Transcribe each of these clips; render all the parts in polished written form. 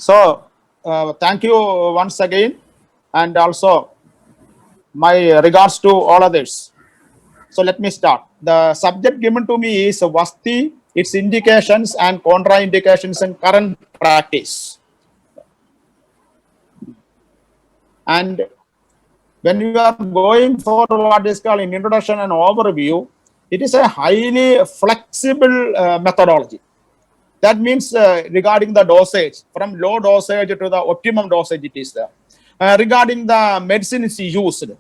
So, thank you once again, and also my regards to all others. So, let me start. The subject given to me is Vasti, its indications and contraindications in current practice. And when you are going for what is called an introduction and overview, it is a highly flexible methodology. That means regarding the dosage, from low dosage to the optimum dosage, it is there. Regarding the medicines used,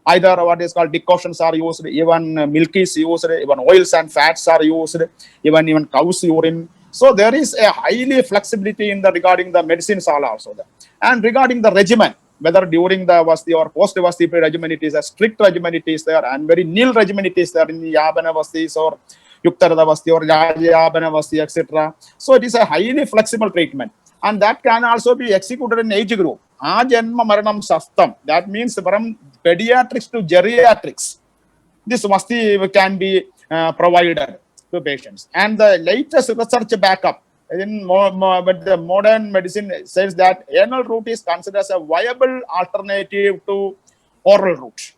either what is called decoctions are used, even milk is used, even oils and fats are used, even cow's urine. So there is a highly flexibility in the regarding the medicines are also there. And regarding the regimen, whether during the Vasti or post-Vasti regimen, it is a strict regimen, it is there, and very nil regimen, it is there in the Yabana Vastis or Yuktarada Vasti or Rajayabana Vasti, etc. So it is a highly flexible treatment, and that can also be executed in age group. Ajanma Maranam Sastam, that means from pediatrics to geriatrics, this Vasti can be provided to patients. And the latest research backup in but the modern medicine says that anal route is considered as a viable alternative to oral route.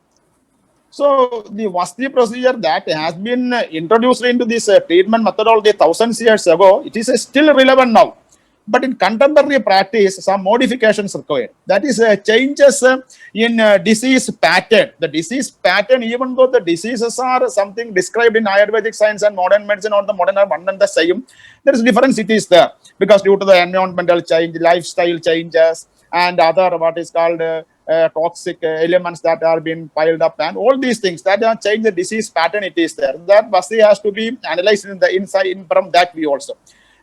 So the Vasti procedure that has been introduced into this treatment methodology thousands years ago, it is still relevant now. But in contemporary practice, some modifications required. That is changes in disease pattern. The disease pattern, even though the diseases are something described in Ayurvedic science and modern medicine or the modern are one and the same, there is difference it is there. Because due to the environmental change, lifestyle changes, and other what is called toxic elements that are being piled up, and all these things that are change the disease pattern, it is there. That Vasti has to be analyzed in the inside from that view also.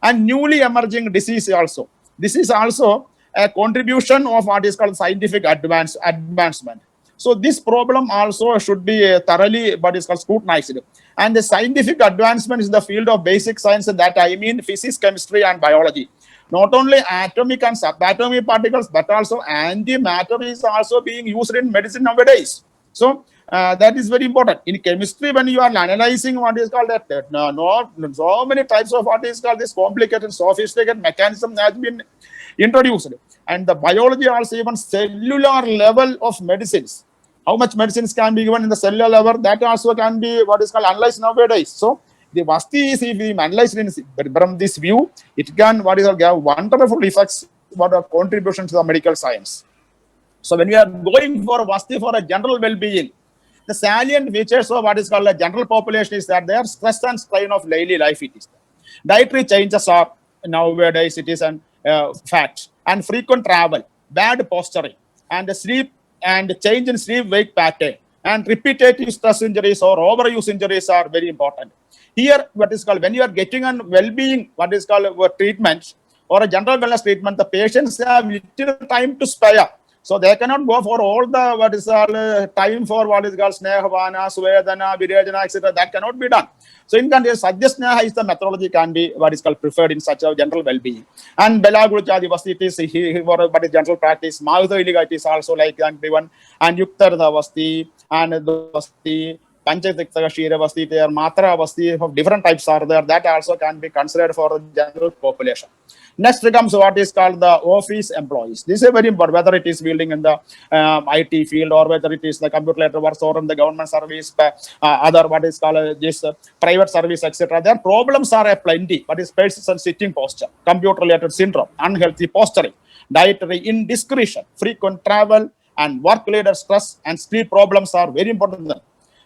And newly emerging disease also. This is also a contribution of what is called scientific advancement. So this problem also should be thoroughly what is called scrutinized. And the scientific advancement is the field of basic science, and that I mean physics, chemistry, and biology. Not only atomic and subatomic particles, but also antimatter is also being used in medicine nowadays. So that is very important. In chemistry, when you are analyzing what is called that, so many types of what is called this complicated, sophisticated mechanism has been introduced. And the biology also, even cellular level of medicines. How much medicines can be given in the cellular level, that also can be what is called analyzed nowadays. So the Vasti is, if we analyze from this view, it can what is called have wonderful effects, what are contributions to the medical science. So when we are going for Vasti for a general well-being, the salient features of what is called a general population is that their stress and strain of daily life, it is. Dietary changes are nowadays, it is an fat and frequent travel, bad posturing, and sleep and change in sleep-wake pattern, and repetitive stress injuries or overuse injuries are very important. Here, what is called, when you are getting a well-being, what is called treatment or a general wellness treatment, the patients have little time to spare. So they cannot go for all the what is time for what is called Snehavana, Svedana, Virajana, etc. That cannot be done. So in country, Sajjasneha is the methodology can be what is called preferred in such a general well-being. And Belagurjadi Vasti, it is what is general practice. Mahuda Iliga, it is also like given, and Yuktarada Vasti and the Vasti. Panchatikta Shira Vasti, there Matra Vasti of different types are there, that also can be considered for the general population. Next comes what is called the office employees. This is very important, whether it is building in the IT field or whether it is the computer works or in the government service, other what is called this private service, etc. Their problems are a plenty, but it's persistent sitting posture, computer-related syndrome, unhealthy posturing, dietary indiscretion, frequent travel, and work-related stress and sleep problems are very important to them.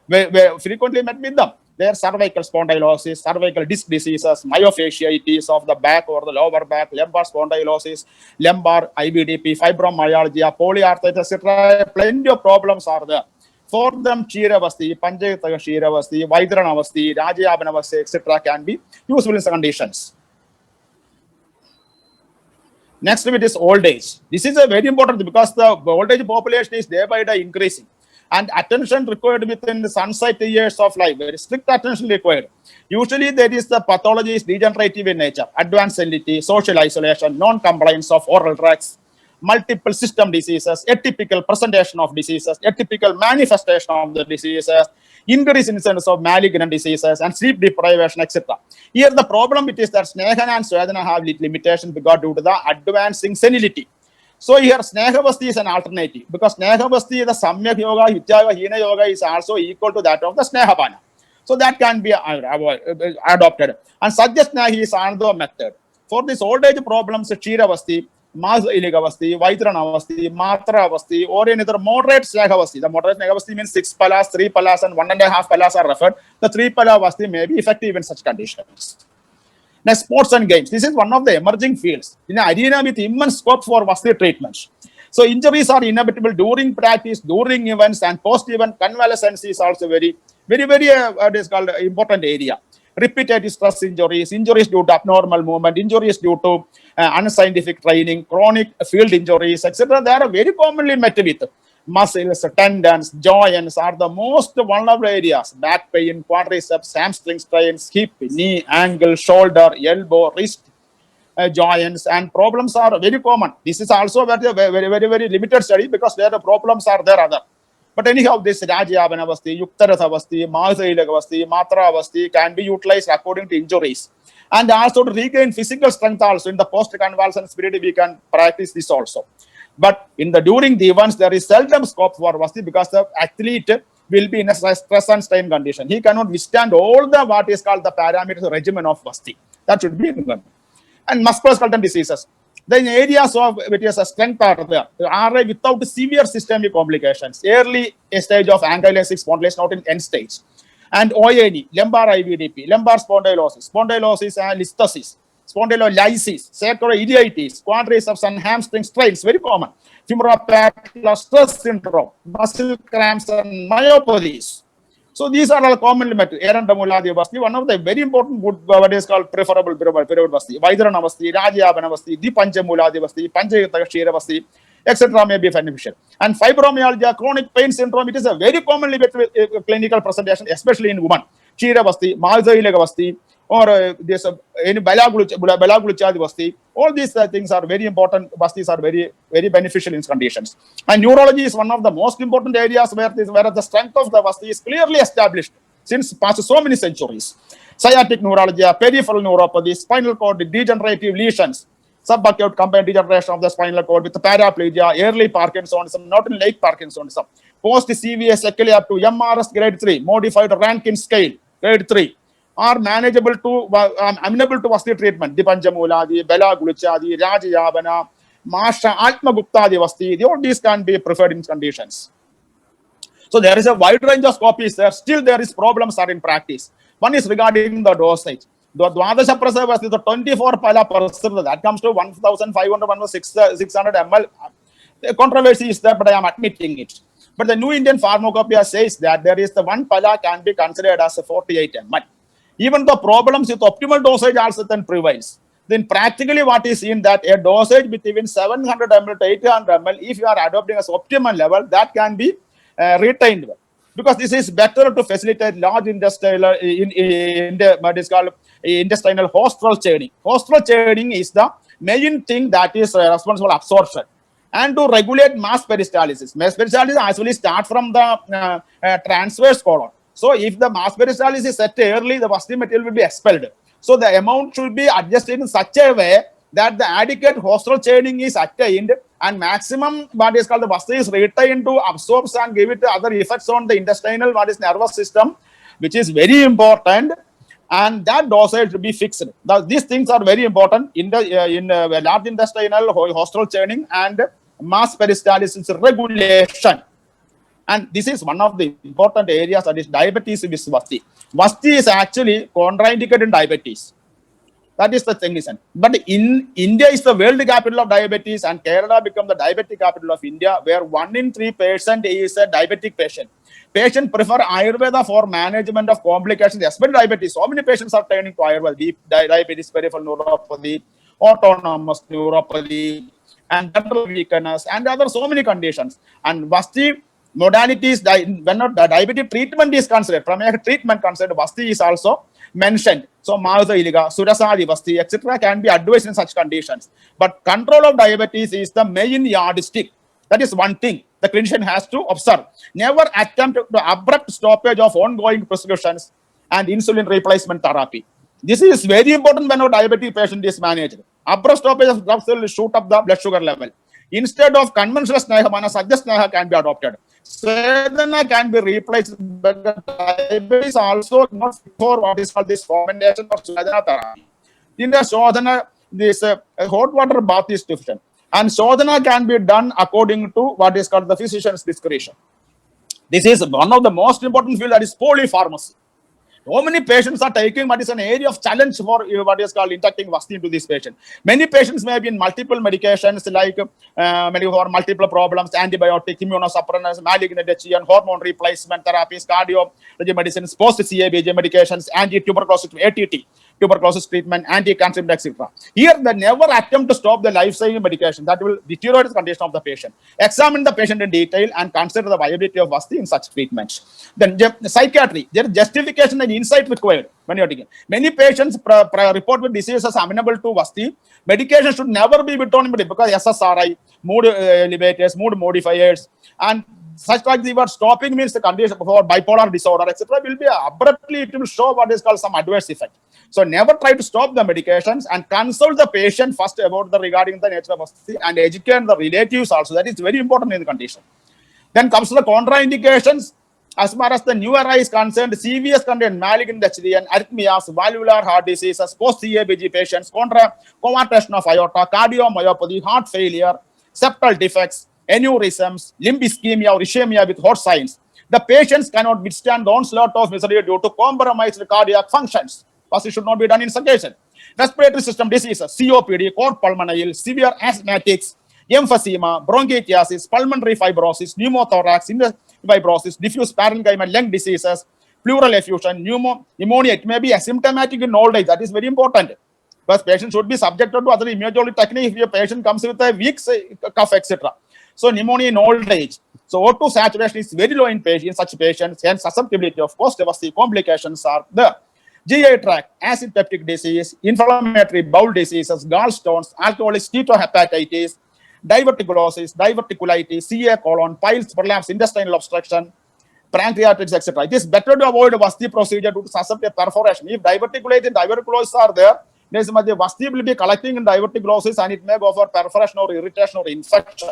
We frequently met with them. Their cervical spondylosis, cervical disc diseases, myofasciitis of the back or the lower back, lumbar spondylosis, lumbar IBDP, fibromyalgia, polyarthritis, etc. Plenty of problems are there. For them, Chiravasti, Panchayataka Shiravasti, Vaidranavasti, Rajayabanavasti, etc. can be useful in some conditions. Next, it is old age. This is a very important because the old age population is day by day increasing. And attention required within the sunset years of life, very strict attention required. Usually there is the pathology is degenerative in nature, advanced senility, social isolation, non-compliance of oral drugs, multiple system diseases, atypical presentation of diseases, atypical manifestation of the diseases, increase incidence of malignant diseases, and sleep deprivation, etc. Here the problem it is that Snehan and Svedana have limitations because due to the advancing senility. So here Snehavasti is an alternative because Snehavasti, the Samyak Yoga, Hitya Yoga, Hina Yoga is also equal to that of the Snehabana. So that can be adopted. And Sajjasnahi is another method. For this old age problems, Kshiravasti, Iligavasti, Vaidranavasti, Matravasti, or another moderate Snagavasti. The moderate Snagavasti means 6 palas, 3 palas, and 1.5 palas are referred. The 3 palavasti may be effective in such conditions. Now, sports and games. This is one of the emerging fields in an arena with immense scope for Vasti treatments. So injuries are inevitable during practice, during events, and post-event convalescence is also very what is called important area. Repetitive stress injuries, injuries due to abnormal movement, injuries due to unscientific training, chronic field injuries, etc. They are very commonly met with. Muscles, tendons, joints are the most vulnerable areas. Back pain, quadriceps, hamstring strains, hip, knee, ankle, shoulder, elbow, wrist, joints, and problems are very common. This is also very limited study because there the problems are there other. But anyhow, this Rajayavanavasti, Yuktarathavasti, Mahasailavasti, Matravasti can be utilized according to injuries. And also to regain physical strength also in the post-convalescent period, we can practice this also. But during the events, there is seldom scope for Vasti because the athlete will be in a stress and strain condition. He cannot withstand all the what is called the parameters regimen of Vasti. That should be one. And musculoskeletal diseases. The areas of which is a strength are there are without severe systemic complications. Early stage of ankylosing spondylitis, not in end stage. And OANE, lumbar IVDP, lumbar spondylosis and listhesis, spondylolysis, sacroiliitis, quadriceps and hamstring strains, very common. Femoral stress syndrome, muscle cramps and myopathies. So these are all commonly met. Erandamuladi one of the very important good what is called preferable period vasti, Vaidranavasti, Rajayavanavasti, Dipanchamuladi, Panchayatashira, etc. may be beneficial. And fibromyalgia, chronic pain syndrome, it is a very commonly met clinical presentation, especially in women. Chiravasti, Mahasailavasti, or this any Balaguluchadivasti. All these things are very important. Vastis are very beneficial in conditions. And neurology is one of the most important areas where the strength of the Vasti is clearly established since past so many centuries. Sciatic neuralgia, peripheral neuropathy, spinal cord degenerative lesions, subacute combined degeneration of the spinal cord with paraplegia, early Parkinsonism, not in late Parkinsonism, post-CVS sequelae up to MRS grade 3, modified Rankin scale, grade 3, are manageable to, amenable to Vasti treatment. Dipanchamuladi, Balaguluchadi, Rajayavana, Masha, Atmaguptadi Vasti, all these can be preferred in conditions. So there is a wide range of copies there. Still there is problems are in practice. One is regarding the dosage. The Dwadasha Prasad Vasti, the 24 pala per that comes to 1,500, 600 ml. The controversy is there, but I am admitting it. But the New Indian Pharmacopoeia says that there is the 1 pala can be considered as a 48 ml. Even the problems with optimal dosage also then prevails. Then practically what is seen that a dosage between 700 ml to 800 ml, if you are adopting as optimal level, that can be retained. Because this is better to facilitate large intestinal what is called intestinal hostral churning. Hostral churning is the main thing that is responsible for absorption. And to regulate mass peristalsis. Mass peristalsis actually starts from the transverse colon. So if the mass peristalsis is set early, the Vasti material will be expelled. So the amount should be adjusted in such a way that the adequate hostral churning is attained and maximum what is called the Vasti is retained to absorb and give it other effects on the intestinal what is nervous system, which is very important. And that dosage should be fixed. These things are very important in the large intestinal hostral churning and mass peristalsis regulation. And this is one of the important areas, that is diabetes with Vasti. Vasti is actually contraindicated in diabetes. That is the thing. But in India is the world capital of diabetes, and Kerala become the diabetic capital of India, where 1 in 3 patient is a diabetic patient. Patients prefer Ayurveda for management of complications, especially diabetes. So many patients are turning to Ayurveda, diabetes, peripheral neuropathy, autonomous neuropathy, and dental weakness, and other so many conditions. And Vasti modalities, when not the diabetic treatment is considered, from a treatment considered, Vasti is also mentioned. So Mausa Iliga, Surasadi Vasti, etc. can be advised in such conditions. But control of diabetes is the main yardstick. That is one thing. the clinician has to observe. Never attempt the abrupt stoppage of ongoing prescriptions and insulin replacement therapy. This is very important when a diabetic patient is managed. Abrupt stoppage of drugs will shoot up the blood sugar level. Instead of conventional sneha, suggest sneha can be adopted. Sadhana can be replaced, but diabetes also not for what is called this fermentation or sadhana therapy. In the sadhana, this hot water bath is deficient, and sadhana can be done according to what is called the physician's discretion. This is one of the most important field, that is polypharmacy. So many patients are taking what is an area of challenge for what is called injecting Vasti into this patient. Many patients may be in multiple medications like many for multiple problems, antibiotic, immunosuppressants, malignant and hormone replacement therapies, cardio medicines, post-CABG medications, anti-tuberculosis, ATT, tuberculosis treatment, anti-cancer, etc. Here, they never attempt to stop the life-saving medication that will deteriorate the condition of the patient. Examine the patient in detail and consider the viability of Vasti in such treatments. Then psychiatry, there is justification and insight required when you are taking. Many patients report with diseases amenable to Vasti. Medication should never be withdrawn because SSRI, mood elevators, mood modifiers, and such like they were stopping means the condition for bipolar disorder, etc. will be abruptly, it will show what is called some adverse effect. So never try to stop the medications and consult the patient first about the regarding the nature of Vasti and educate the relatives also. That is very important in the condition. Then comes to the contraindications. As far as the new era is concerned, serious content, malignant HD and arrhythmias, valvular heart diseases, post-CABG patients, coarctation of aorta, cardiomyopathy, heart failure, septal defects, aneurysms, limb ischemia or ischemia with hot signs. The patients cannot withstand the onslaught of misery due to compromised cardiac functions. First, it should not be done in such cases. Respiratory system diseases, COPD, cor pulmonale, severe asthmatics, emphysema, bronchiectasis, pulmonary fibrosis, pneumothorax, fibrosis, diffuse parenchyma, lung diseases, pleural effusion, pneumonia. It may be asymptomatic in old age. That is very important. Because patients should be subjected to other immunology technique if your patient comes with a weak cough, etc. So pneumonia in old age. So O2 saturation is very low in such patients, hence susceptibility of post-Vasti complications are there. GI tract, acid peptic disease, inflammatory bowel diseases, gallstones, alcoholic steatohepatitis, diverticulosis, diverticulitis, CA colon, piles, prolapse, intestinal obstruction, pancreatitis, etc. It is better to avoid a Vasti procedure due to susceptible perforation. If diverticulitis and diverticulosis are there, the Vasti will be collecting in diverticulosis and it may go for perforation or irritation or infection.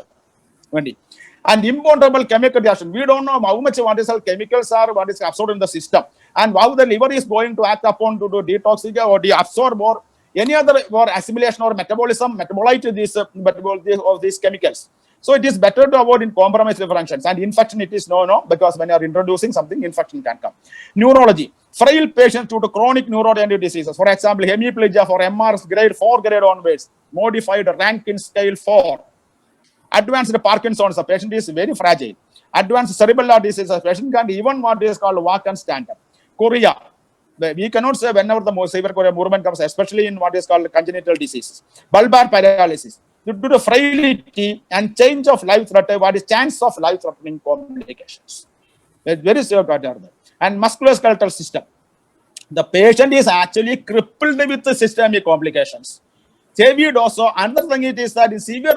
And imponderable chemical reaction. We don't know how much what is chemicals are, what is absorbed in the system, and how the liver is going to act upon to do detoxify or deabsorb or any other or assimilation or metabolism, metabolite of these chemicals. So it is better to avoid in compromised liver functions. And infection, it is no, because when you are introducing something, infection can come. Neurology, frail patients due to chronic neurodegenerative diseases. For example, hemiplegia for MRs grade 4 grade onwards, modified Rankin scale 4. Advanced Parkinson's, the patient is very fragile. Advanced cerebral disease, the patient can even what is called walk and stand up. Chorea, we cannot say whenever the most severe chorea movement comes, especially in what is called congenital diseases. Bulbar paralysis, due to the frailty and change of life threatening, what is chance of life threatening complications. Very severe. And musculoskeletal system, the patient is actually crippled with the systemic complications. Heavy dose of another thing it is that in severe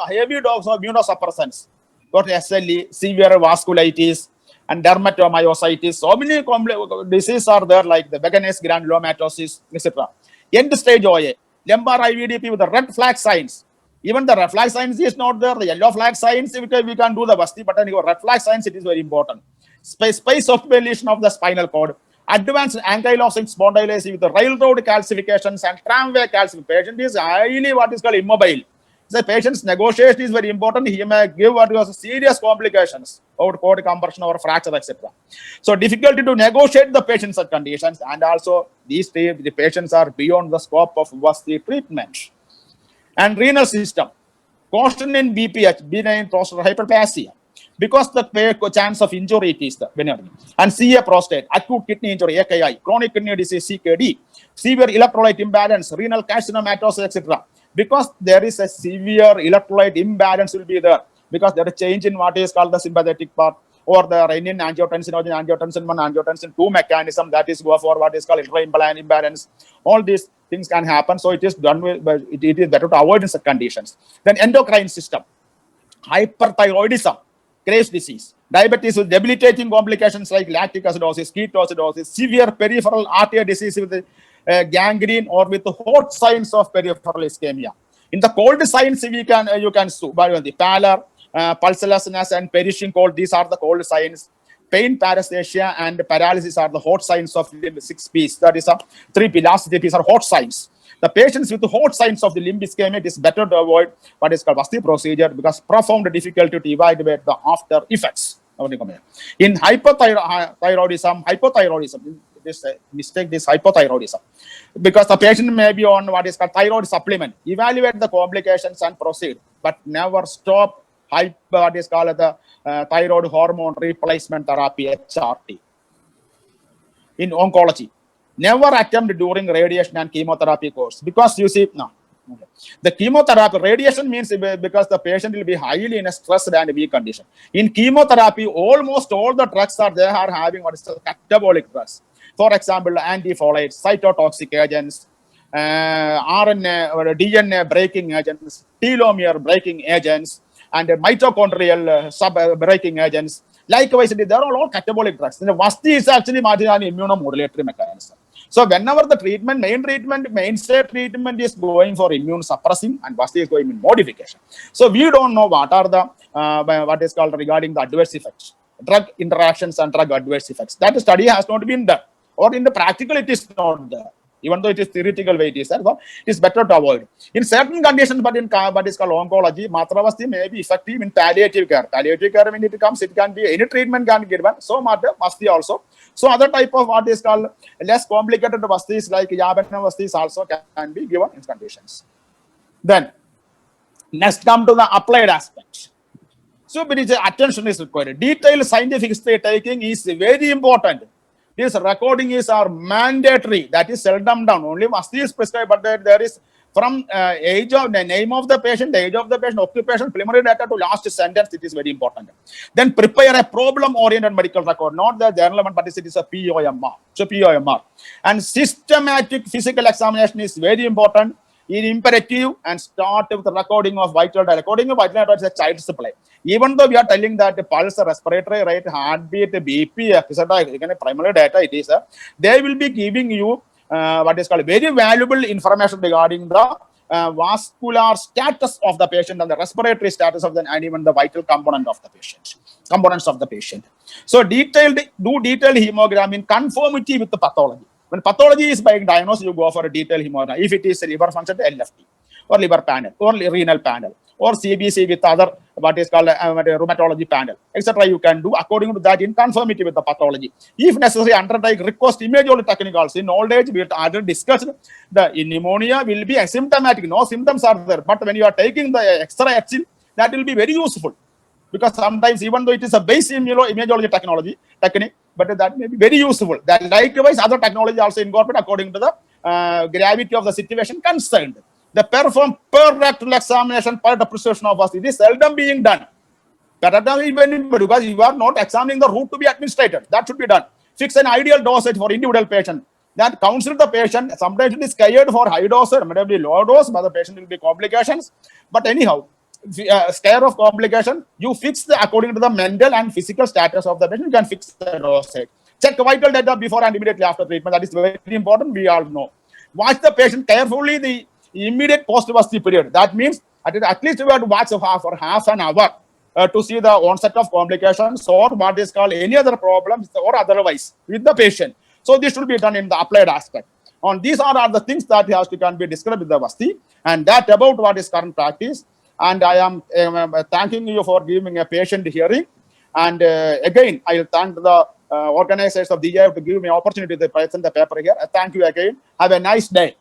heavy dose of immunosuppressants, got SLE, severe vasculitis, and dermatomyositis. So many diseases are there like the Wegener's granulomatosis, etc. End stage OA, lumbar IVDP with the red flag signs. Even the red flag signs is not there. The yellow flag signs, we can do the Vasti, but anyway, red flag signs, it is very important. Space of lesion of the spinal cord. Advanced ankylosing spondylitis with the railroad calcifications and tramway calcification. Patient is highly what is called immobile. The patient's negotiation is very important. He may give what was serious complications over cord compression or fracture, etc. So difficulty to negotiate the patient's conditions, and also these the patients are beyond the scope of Vasti treatment. And renal system, caution in BPH, benign prostate hyperplasia. Because the chance of injury it is the benign. And CA prostate, acute kidney injury, AKI, chronic kidney disease, CKD, severe electrolyte imbalance, renal carcinomatosis, etc. Because there is a severe electrolyte imbalance will be there. Because there is a change in what is called the sympathetic part or the renin angiotensin 1, angiotensin 2 mechanism that is go for what is called imbalance. All these things can happen. So it is done with, but it is better to avoid in such conditions. Then endocrine system, hyperthyroidism. Graves' disease, diabetes with debilitating complications like lactic acidosis, ketoacidosis, severe peripheral artery disease with gangrene or with hot signs of peripheral ischemia. In the cold signs, you can by the pallor, pulselessness, and perishing cold. These are the cold signs. Pain, paresthesia, and paralysis are the hot signs of limb 6Ps. That is 3 pillars. These are hot signs. The patients with hot signs of the limb ischemia, it is better to avoid what is called Vasti procedure because profound difficulty to evaluate the after effects. In hypothyroidism, this mistake, this hypothyroidism, because the patient may be on what is called thyroid supplement. Evaluate the complications and proceed, but never stop what is called the thyroid hormone replacement therapy, HRT. In oncology, never attempt during radiation and chemotherapy course because you see, no. The chemotherapy, radiation means because the patient will be highly in a stressed and weak condition. In chemotherapy, almost all the drugs are having what is called catabolic drugs. For example, antifolates, cytotoxic agents, RNA or DNA breaking agents, telomere breaking agents, and mitochondrial sub-breaking agents. Likewise, they are all catabolic drugs. The Vasti is actually an immunomodulatory mechanism. So whenever the treatment, mainstay treatment is going for immune suppressing and Vasti is going in modification. So we don't know what are the, what is called regarding the adverse effects, drug interactions and drug adverse effects. That study has not been done, or in the practical it is not there. Even though it is theoretical way it is there, so it is better to avoid. In certain conditions, but in what is called oncology, Matravasti may be effective in palliative care. Palliative care, when it comes, it can be any treatment can be given. So Vasti also. So other type of what is called less complicated Vastis like Yabana Vastis also can be given in conditions. Then next come to the applied aspect. So attention is required. Detailed scientific history taking is very important. This recording is mandatory. That is seldom done. Only Vasti is prescribed, but there is from age of the name of the patient, the age of the patient, occupation, preliminary data to last sentence. It is very important. Then prepare a problem-oriented medical record, not the journal, but it is a POMR. So POMR. And systematic physical examination is very important. In imperative and start with the recording of vital data. Recording of vital data is a child's play. Even though we are telling that the pulse, respiratory rate, heartbeat, BP, etc., primary data, it is, they will be giving you what is called very valuable information regarding the vascular status of the patient and the respiratory status of the, and even the vital components of the patient. So do detailed hemogram in conformity with the pathology. When pathology is being diagnosed, you go for a detailed hemogram. If it is liver function, LFT, or liver panel, or renal panel, or CBC with other what is called rheumatology panel, etc. You can do according to that in conformity with the pathology. If necessary, undertake request imagology technicals. In old age, we already discussed the pneumonia will be asymptomatic. No symptoms are there, but when you are taking the X-ray, that will be very useful. Because sometimes, even though it is a base immunology technique, but that may be very useful. That likewise, other technology also incorporate according to the gravity of the situation concerned. The perform per rectal examination per depreciation of us. It is seldom being done. Because you are not examining the route to be administered. That should be done. Fix an ideal dosage for individual patient. That counsel the patient. Sometimes it is scared for high dose or maybe low dose, but the patient will be complications. But anyhow, scare of complication, you fix the according to the mental and physical status of the patient. You can fix the dosage. Check vital data before and immediately after treatment. That is very important. We all know. Watch the patient carefully the immediate post-Vasti period. That means at least you have to watch for half an hour to see the onset of complications or what is called any other problems or otherwise with the patient. So this should be done in the applied aspect. On these are the things that can be described with the Vasti, and that about what is current practice. And I am thanking you for giving a patient hearing. And again, I will thank the organizers of the year to give me opportunity to present the paper here. Thank you again. Have a nice day.